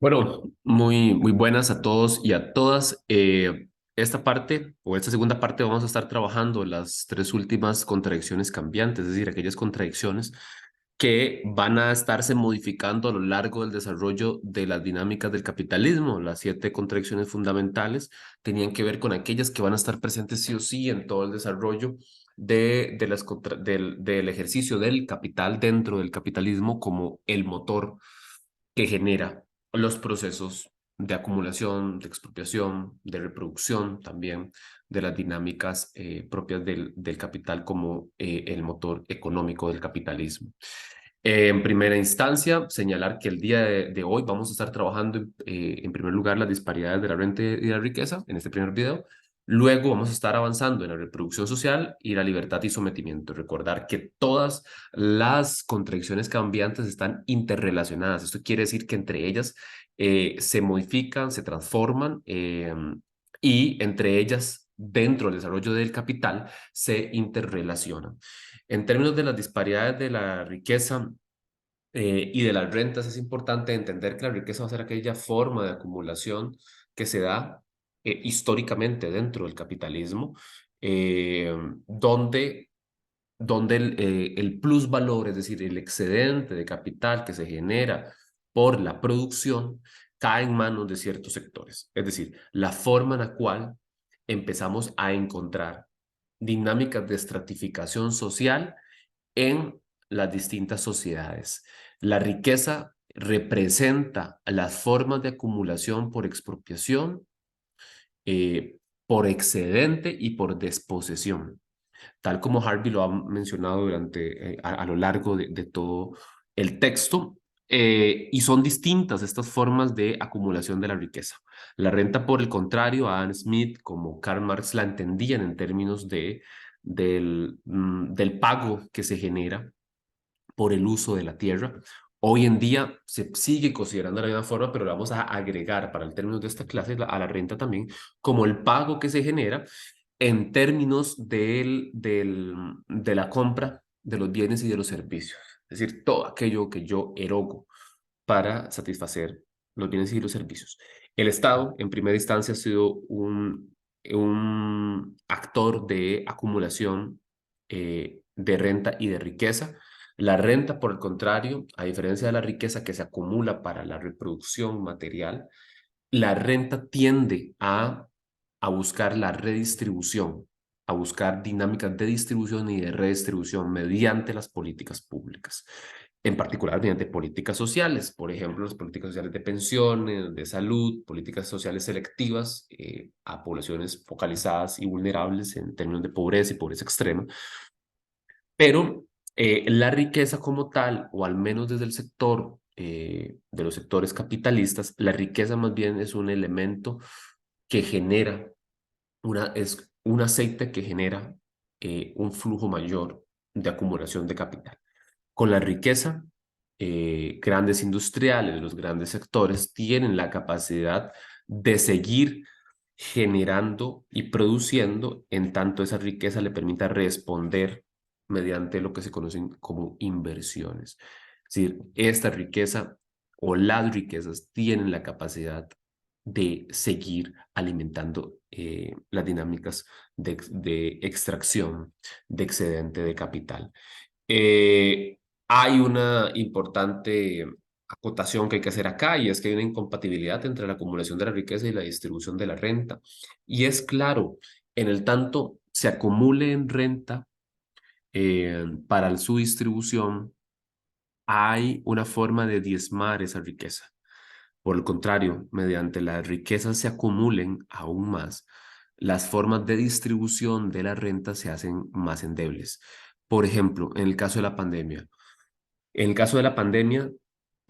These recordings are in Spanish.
Bueno, muy buenas a todos y a todas. Esta parte o esta segunda parte vamos a estar trabajando las tres últimas contradicciones cambiantes, es decir, aquellas contradicciones que van a estarse modificando a lo largo del desarrollo de las dinámicas del capitalismo. Las siete contradicciones fundamentales tenían que ver con aquellas que van a estar presentes sí o sí en todo el desarrollo del ejercicio del capital dentro del capitalismo como el motor que genera los procesos de acumulación, de expropiación, de reproducción también de las dinámicas propias del capital como el motor económico del capitalismo. En primera instancia, señalar que el día de hoy vamos a estar trabajando en primer lugar las disparidades de la renta y la riqueza en este primer video. Luego vamos a estar avanzando en la reproducción social y la libertad y sometimiento. Recordar que todas las contradicciones cambiantes están interrelacionadas. Esto quiere decir que entre ellas se modifican, se transforman y entre ellas, dentro del desarrollo del capital, se interrelacionan. En términos de las disparidades de la riqueza y de las rentas, es importante entender que la riqueza va a ser aquella forma de acumulación que se da históricamente dentro del capitalismo, eh, donde, donde el plusvalor, es decir, el excedente de capital que se genera por la producción, cae en manos de ciertos sectores. Es decir, la forma en la cual empezamos a encontrar dinámicas de estratificación social en las distintas sociedades. La riqueza representa las formas de acumulación por expropiación, eh, por excedente y por desposesión, tal como Harvey lo ha mencionado a lo largo de todo el texto. Y son distintas estas formas de acumulación de la riqueza. La renta, por el contrario, Adam Smith como Karl Marx la entendían en términos del pago que se genera por el uso de la tierra. Hoy en día se sigue considerando de la misma forma, pero le vamos a agregar para el término de esta clase a la renta también como el pago que se genera en términos de la compra de los bienes y de los servicios. Es decir, todo aquello que yo erogo para satisfacer los bienes y los servicios. El Estado, en primera instancia, ha sido un actor de acumulación de renta y de riqueza. La renta, por el contrario, a diferencia de la riqueza que se acumula para la reproducción material, la renta tiende a buscar la redistribución, a buscar dinámicas de distribución y de redistribución mediante las políticas públicas, en particular mediante políticas sociales, por ejemplo, las políticas sociales de pensiones, de salud, políticas sociales selectivas a poblaciones focalizadas y vulnerables en términos de pobreza y pobreza extrema, pero la riqueza como tal, o al menos desde el sector de los sectores capitalistas, la riqueza más bien es un elemento que genera es un aceite que genera un flujo mayor de acumulación de capital. Con la riqueza, grandes industriales, los grandes sectores tienen la capacidad de seguir generando y produciendo en tanto esa riqueza le permita responder mediante lo que se conocen como inversiones. Es decir, esta riqueza o las riquezas tienen la capacidad de seguir alimentando las dinámicas de extracción de excedente de capital. Hay una importante acotación que hay que hacer acá y es que hay una incompatibilidad entre la acumulación de la riqueza y la distribución de la renta. Y es claro, en el tanto se acumule en renta para su distribución, hay una forma de diezmar esa riqueza. Por el contrario, mediante las riquezas se acumulen aún más, las formas de distribución de la renta se hacen más endebles. Por ejemplo, en el caso de la pandemia, en el caso de la pandemia,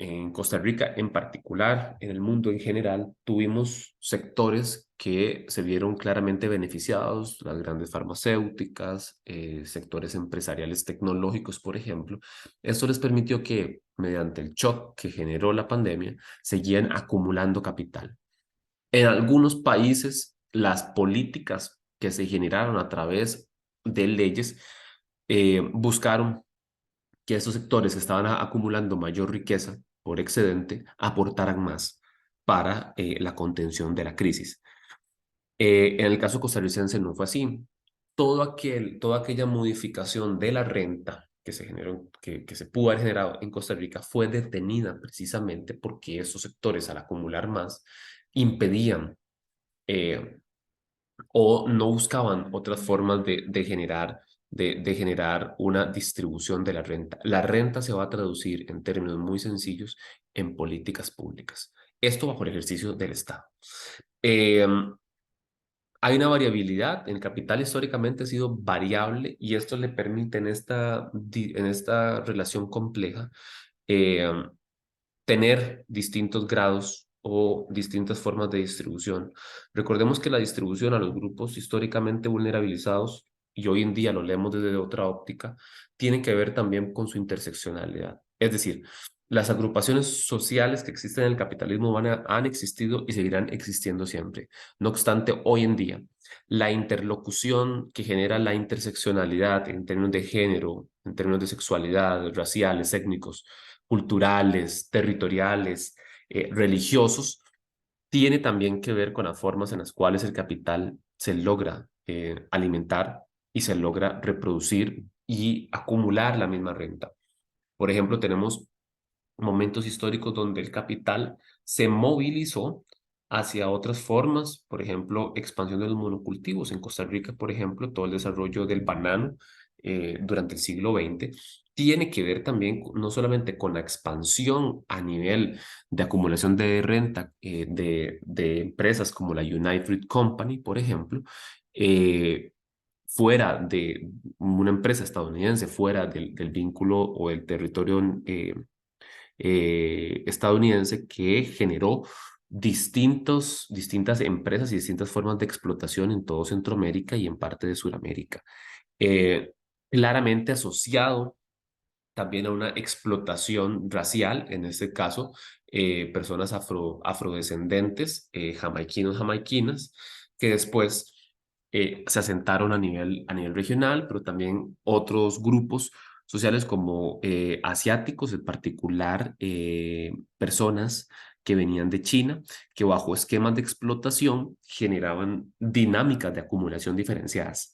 en Costa Rica en particular, en el mundo en general, tuvimos sectores que se vieron claramente beneficiados, las grandes farmacéuticas, sectores empresariales tecnológicos, por ejemplo. Esto les permitió que, mediante el shock que generó la pandemia, seguían acumulando capital. En algunos países, las políticas que se generaron a través de leyes buscaron que estos sectores que estaban acumulando mayor riqueza por excedente aportaran más. para la contención de la crisis. En el caso costarricense no fue así. Toda aquella modificación de la renta que se generó, que se pudo haber generado en Costa Rica fue detenida precisamente porque esos sectores, al acumular más, impedían eh, o no buscaban otras formas de generar una distribución de la renta. La renta se va a traducir en términos muy sencillos en políticas públicas. Esto bajo el ejercicio del Estado. Eh, Hay una variabilidad, el capital históricamente ha sido variable y esto le permite en esta relación compleja eh, tener distintos grados o distintas formas de distribución. Recordemos que la distribución a los grupos históricamente vulnerabilizados, y hoy en día lo leemos desde otra óptica, tiene que ver también con su interseccionalidad. Es decir, las agrupaciones sociales que existen en el capitalismo han existido y seguirán existiendo siempre. No obstante, hoy en día, la interlocución que genera la interseccionalidad en términos de género, en términos de sexualidad, raciales, étnicos, culturales, territoriales, religiosos, tiene también que ver con las formas en las cuales el capital se logra alimentar y se logra reproducir y acumular la misma renta. Por ejemplo, tenemos momentos históricos donde el capital se movilizó hacia otras formas, por ejemplo, expansión de los monocultivos. En Costa Rica, por ejemplo, todo el desarrollo del banano durante el siglo XX tiene que ver también no solamente con la expansión a nivel de acumulación de renta de empresas como la United Fruit Company, por ejemplo, fuera de una empresa estadounidense, fuera del vínculo o del territorio estadounidense que generó distintas empresas y distintas formas de explotación en todo Centroamérica y en parte de Sudamérica. Eh, Claramente asociado también a una explotación racial, en este caso, personas afrodescendentes, jamaiquinos, jamaiquinas, que después se asentaron a nivel regional, pero también otros grupos sociales como asiáticos, en particular personas que venían de China, que bajo esquemas de explotación generaban dinámicas de acumulación diferenciadas.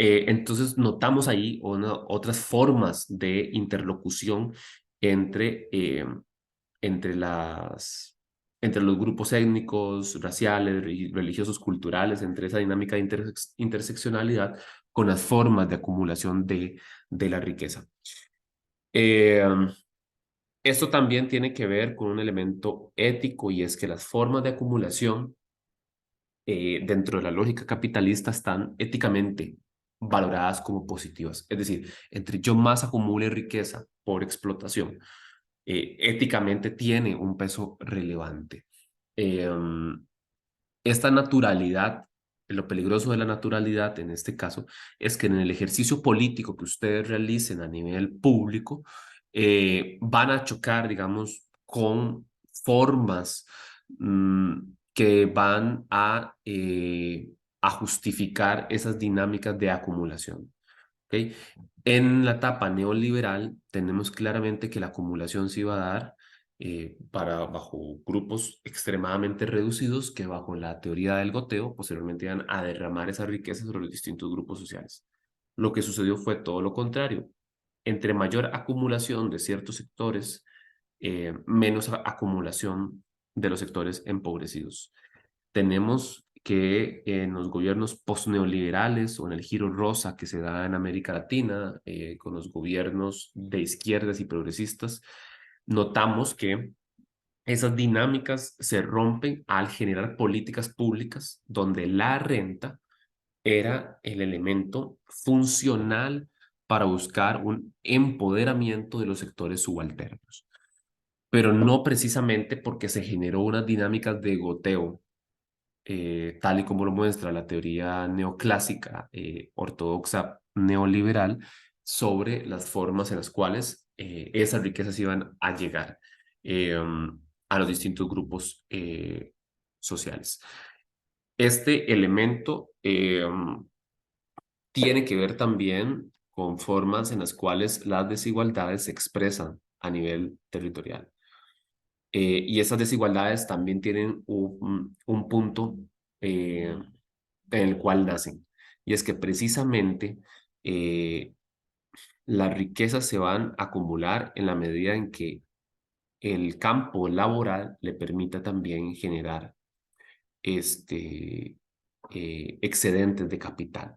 Entonces notamos ahí otras formas de interlocución entre, entre, las, entre los grupos étnicos, raciales, religiosos, culturales, entre esa dinámica de interseccionalidad con las formas de acumulación de la riqueza. Eh, Esto también tiene que ver con un elemento ético y es que las formas de acumulación dentro de la lógica capitalista están éticamente valoradas como positivas. Es decir, entre yo más acumule riqueza por explotación, éticamente tiene un peso relevante. Eh, Esta naturalidad, lo peligroso de la naturalidad en este caso, es que en el ejercicio político que ustedes realicen a nivel público, van a chocar, digamos, con formas que van a justificar esas dinámicas de acumulación. ¿Ok? En la etapa neoliberal tenemos claramente que la acumulación se iba a dar bajo grupos extremadamente reducidos que bajo la teoría del goteo posteriormente iban a derramar esa riqueza sobre los distintos grupos sociales. Lo que sucedió fue todo lo contrario. Entre mayor acumulación de ciertos sectores, menos acumulación de los sectores empobrecidos. Tenemos que en los gobiernos postneoliberales o en el giro rosa que se da en América Latina, con los gobiernos de izquierdas y progresistas, notamos que esas dinámicas se rompen al generar políticas públicas donde la renta era el elemento funcional para buscar un empoderamiento de los sectores subalternos, pero no precisamente porque se generó unas dinámicas de goteo tal y como lo muestra la teoría neoclásica, ortodoxa, neoliberal, sobre las formas en las cuales esas riquezas iban a llegar a los distintos grupos sociales. Este elemento tiene que ver también con formas en las cuales las desigualdades se expresan a nivel territorial. Y esas desigualdades también tienen un punto en el cual nacen. Y es que precisamente eh, las riquezas se van a acumular en la medida en que el campo laboral le permita también generar excedentes de capital.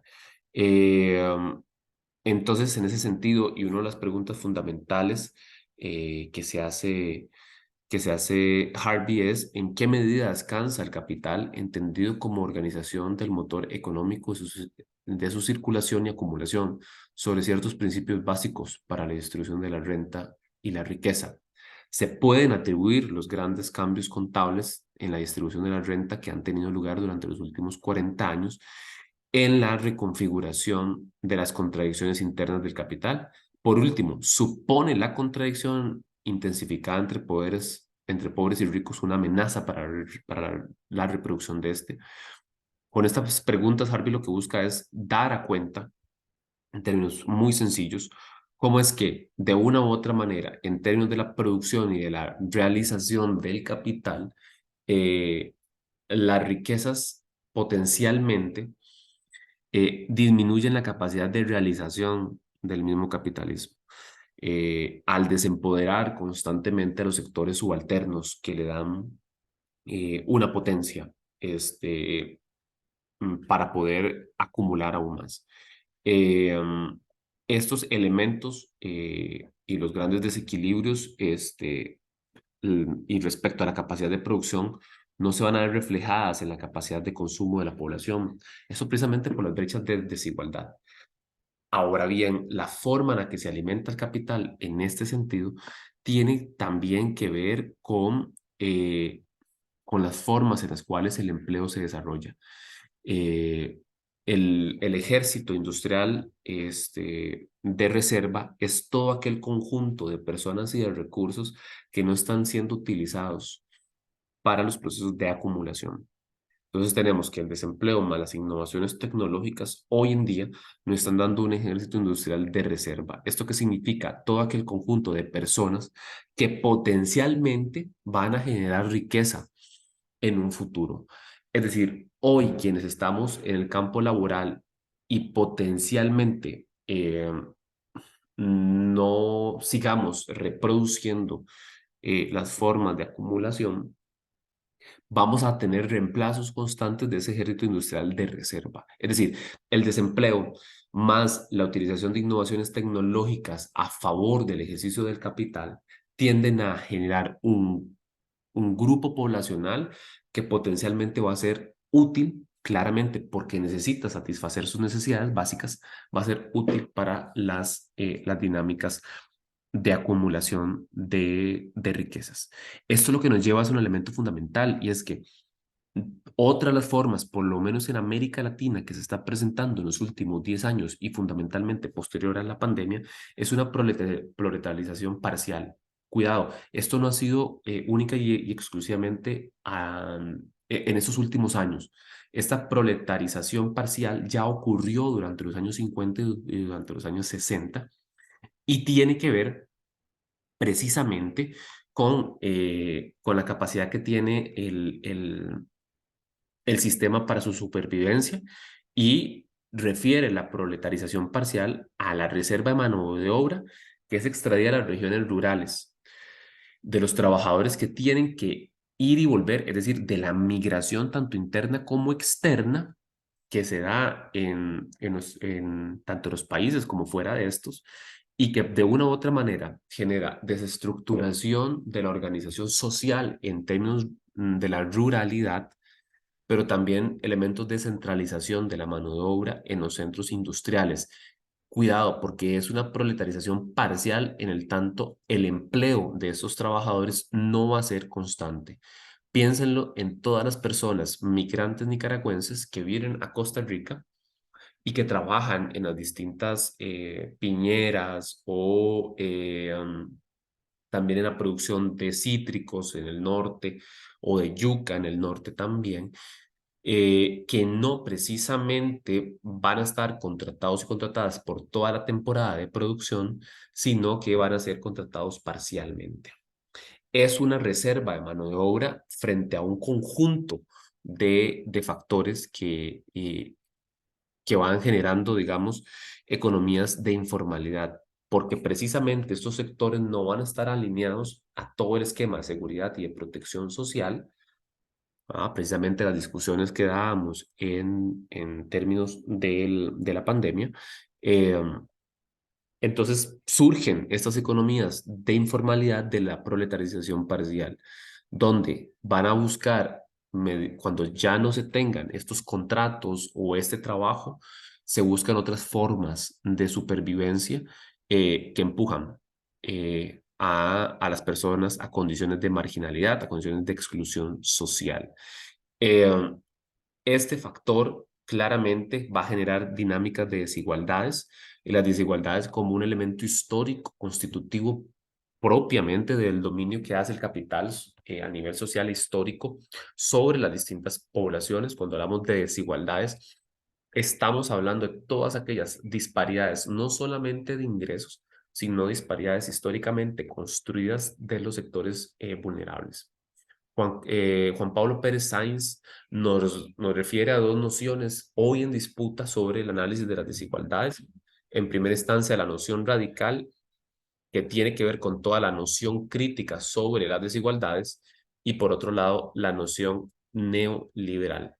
Eh, entonces, en ese sentido, y una de las preguntas fundamentales que se hace Harvey es en qué medida descansa el capital entendido como organización del motor económico de su circulación y acumulación sobre ciertos principios básicos para la distribución de la renta y la riqueza. Se pueden atribuir los grandes cambios contables en la distribución de la renta que han tenido lugar durante los últimos 40 años en la reconfiguración de las contradicciones internas del capital. Por último, supone la contradicción intensificada entre pobres y ricos una amenaza para la reproducción de este. Con estas preguntas, Harvey lo que busca es dar a cuenta, en términos muy sencillos, cómo es que, de una u otra manera, en términos de la producción y de la realización del capital, eh, las riquezas potencialmente disminuyen la capacidad de realización del mismo capitalismo, al desempoderar constantemente a los sectores subalternos que le dan una potencia para poder acumular aún más. Estos elementos y los grandes desequilibrios y respecto a la capacidad de producción no se van a ver reflejadas en la capacidad de consumo de la población. Eso precisamente por las brechas de desigualdad. Ahora bien, la forma en la que se alimenta el capital en este sentido tiene también que ver con las formas en las cuales el empleo se desarrolla. Eh, el ejército industrial de reserva es todo aquel conjunto de personas y de recursos que no están siendo utilizados para los procesos de acumulación. Entonces tenemos que el desempleo más las innovaciones tecnológicas hoy en día nos están dando un ejército industrial de reserva. ¿Esto qué significa? Todo aquel conjunto de personas que potencialmente van a generar riqueza en un futuro. Es decir, hoy quienes estamos en el campo laboral y potencialmente no sigamos reproduciendo las formas de acumulación, vamos a tener reemplazos constantes de ese ejército industrial de reserva. Es decir, el desempleo más la utilización de innovaciones tecnológicas a favor del ejercicio del capital tienden a generar un grupo poblacional que potencialmente va a ser útil, claramente, porque necesita satisfacer sus necesidades básicas, va a ser útil para las dinámicas de acumulación de riquezas. Esto lo que nos lleva a un elemento fundamental y es que otra de las formas, por lo menos en América Latina, que se está presentando en los últimos 10 años y fundamentalmente posterior a la pandemia, es una proletarización parcial. Cuidado, esto no ha sido única y exclusivamente en estos últimos años. Esta proletarización parcial ya ocurrió durante los años 50 y durante los años 60 y tiene que ver precisamente con la capacidad que tiene el sistema para su supervivencia y refiere la proletarización parcial a la reserva de mano de obra que es extraída de las regiones rurales, de los trabajadores que tienen que ir y volver, es decir, de la migración tanto interna como externa que se da en tanto los países como fuera de estos y que de una u otra manera genera desestructuración de la organización social en términos de la ruralidad, pero también elementos de centralización de la mano de obra en los centros industriales. Cuidado, porque es una proletarización parcial en el tanto el empleo de esos trabajadores no va a ser constante. Piénsenlo en todas las personas migrantes nicaragüenses que vienen a Costa Rica y que trabajan en las distintas piñeras o también en la producción de cítricos en el norte o de yuca en el norte también, que no precisamente van a estar contratados y contratadas por toda la temporada de producción, sino que van a ser contratados parcialmente. es una reserva de mano de obra frente a un conjunto de factores que van generando, digamos, economías de informalidad, porque precisamente estos sectores no van a estar alineados a todo el esquema de seguridad y de protección social. Precisamente las discusiones que dábamos en términos de la pandemia. eh, entonces surgen estas economías de informalidad de la proletarización parcial, donde van a buscar, cuando ya no se tengan estos contratos o este trabajo, se buscan otras formas de supervivencia que empujan a las personas a condiciones de marginalidad, a condiciones de exclusión social. Eh, este factor claramente va a generar dinámicas de desigualdades y las desigualdades como un elemento histórico constitutivo propiamente del dominio que hace el capital a nivel social e histórico sobre las distintas poblaciones. Cuando hablamos de desigualdades, estamos hablando de todas aquellas disparidades, no solamente de ingresos, sino disparidades históricamente construidas de los sectores vulnerables. Juan Pablo Pérez Sáinz nos refiere a dos nociones hoy en disputa sobre el análisis de las desigualdades. En primera instancia, la noción radical, que tiene que ver con toda la noción crítica sobre las desigualdades, y por otro lado, la noción neoliberal.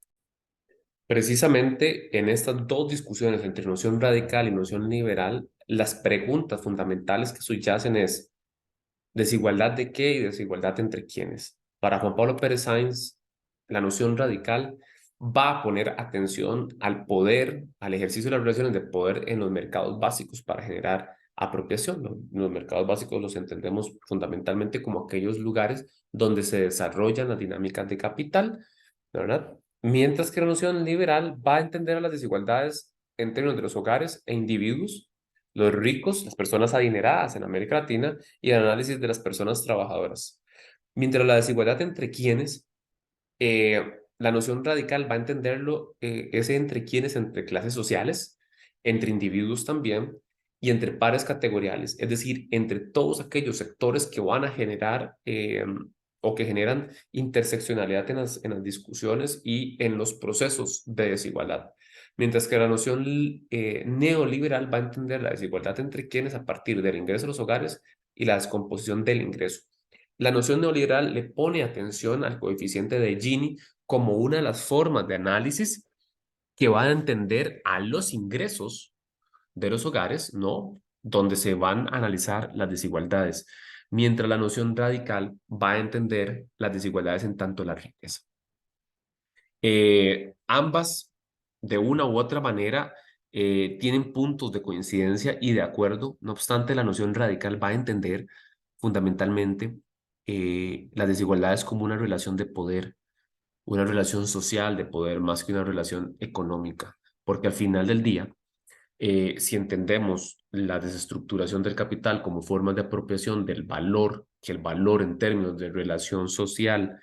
Precisamente en estas dos discusiones entre noción radical y noción liberal, las preguntas fundamentales que subyacen es: ¿desigualdad de qué y desigualdad entre quiénes? Para Juan Pablo Pérez Sáinz, la noción radical va a poner atención al poder, al ejercicio de las relaciones de poder en los mercados básicos para generar apropiación. Los mercados básicos los entendemos fundamentalmente como aquellos lugares donde se desarrollan las dinámicas de capital, ¿verdad? Mientras que la noción liberal va a entender a las desigualdades en términos de los hogares e individuos, los ricos, las personas adineradas en América Latina, y el análisis de las personas trabajadoras. Mientras la desigualdad entre quienes, la noción radical va a entenderlo, ese entre quienes, entre clases sociales, entre individuos también, y entre pares categoriales, es decir, entre todos aquellos sectores que van a generar o que generan interseccionalidad en las discusiones y en los procesos de desigualdad. Mientras que la noción neoliberal va a entender la desigualdad entre quienes a partir del ingreso a los hogares y la descomposición del ingreso. La noción neoliberal le pone atención al coeficiente de Gini como una de las formas de análisis que va a entender a los ingresos de los hogares, ¿no? Donde se van a analizar las desigualdades, mientras la noción radical va a entender las desigualdades en tanto la riqueza. Ambas, de una u otra manera, tienen puntos de coincidencia y de acuerdo. No obstante, la noción radical va a entender fundamentalmente las desigualdades como una relación de poder, una relación social de poder más que una relación económica, porque al final del día, si entendemos la desestructuración del capital como formas de apropiación del valor, que el valor en términos de relación social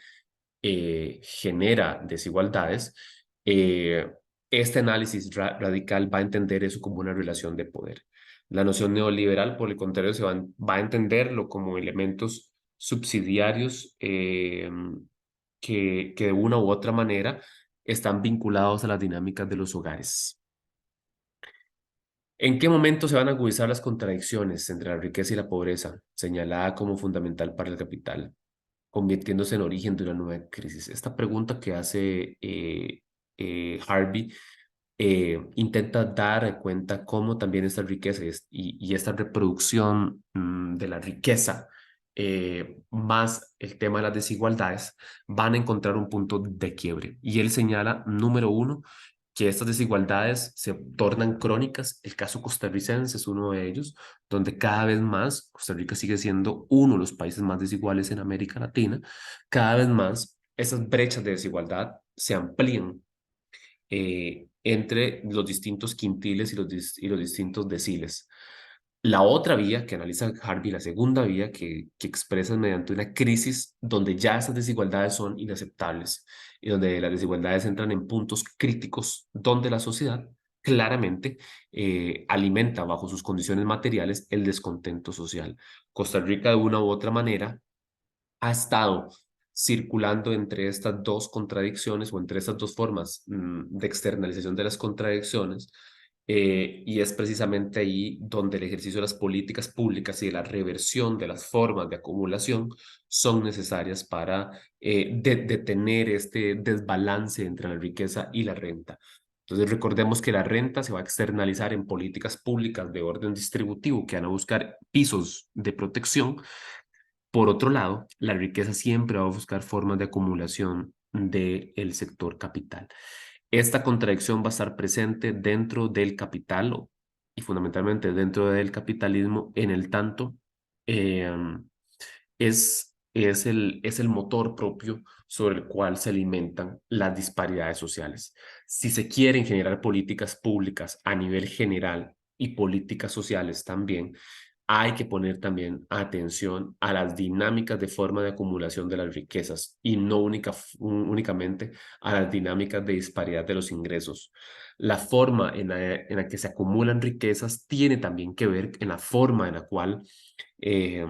genera desigualdades, este análisis radical va a entender eso como una relación de poder. La noción neoliberal, por el contrario, va a entenderlo como elementos subsidiarios que de una u otra manera están vinculados a las dinámicas de los hogares. ¿En qué momento se van a agudizar las contradicciones entre la riqueza y la pobreza, señalada como fundamental para el capital, convirtiéndose en origen de una nueva crisis? Esta pregunta que hace Harvey intenta dar cuenta cómo también esta riqueza y esta reproducción de la riqueza, más el tema de las desigualdades, van a encontrar un punto de quiebre. Y él señala, número uno, que estas desigualdades se tornan crónicas. El caso costarricense es uno de ellos, donde cada vez más Costa Rica sigue siendo uno de los países más desiguales en América Latina. Cada vez más esas brechas de desigualdad se amplían entre los distintos quintiles y los distintos deciles. La otra vía que analiza Harvey, la segunda vía que expresa mediante una crisis donde ya esas desigualdades son inaceptables y donde las desigualdades entran en puntos críticos donde la sociedad claramente alimenta bajo sus condiciones materiales el descontento social. Costa Rica de una u otra manera ha estado circulando entre estas dos contradicciones o entre estas dos formas de externalización de las contradicciones. Y es precisamente ahí donde el ejercicio de las políticas públicas y de la reversión de las formas de acumulación son necesarias para detener este desbalance entre la riqueza y la renta. Entonces recordemos que la renta se va a externalizar en políticas públicas de orden distributivo que van a buscar pisos de protección. Por otro lado, la riqueza siempre va a buscar formas de acumulación del sector capital. Esta contradicción va a estar presente dentro del capital y fundamentalmente dentro del capitalismo, en el tanto eh, es el motor propio sobre el cual se alimentan las disparidades sociales. Si se quieren generar políticas públicas a nivel general y políticas sociales también, hay que poner también atención a las dinámicas de forma de acumulación de las riquezas y no únicamente a las dinámicas de disparidad de los ingresos. La forma en la que se acumulan riquezas tiene también que ver en la forma en la cual eh,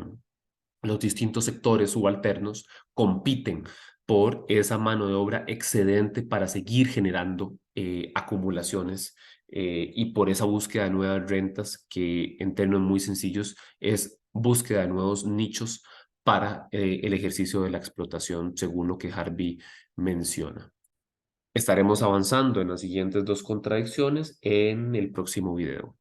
los distintos sectores subalternos compiten por esa mano de obra excedente para seguir generando acumulaciones y por esa búsqueda de nuevas rentas que en términos muy sencillos es búsqueda de nuevos nichos para el ejercicio de la explotación, según lo que Harvey menciona. Estaremos avanzando en las siguientes dos contradicciones en el próximo video.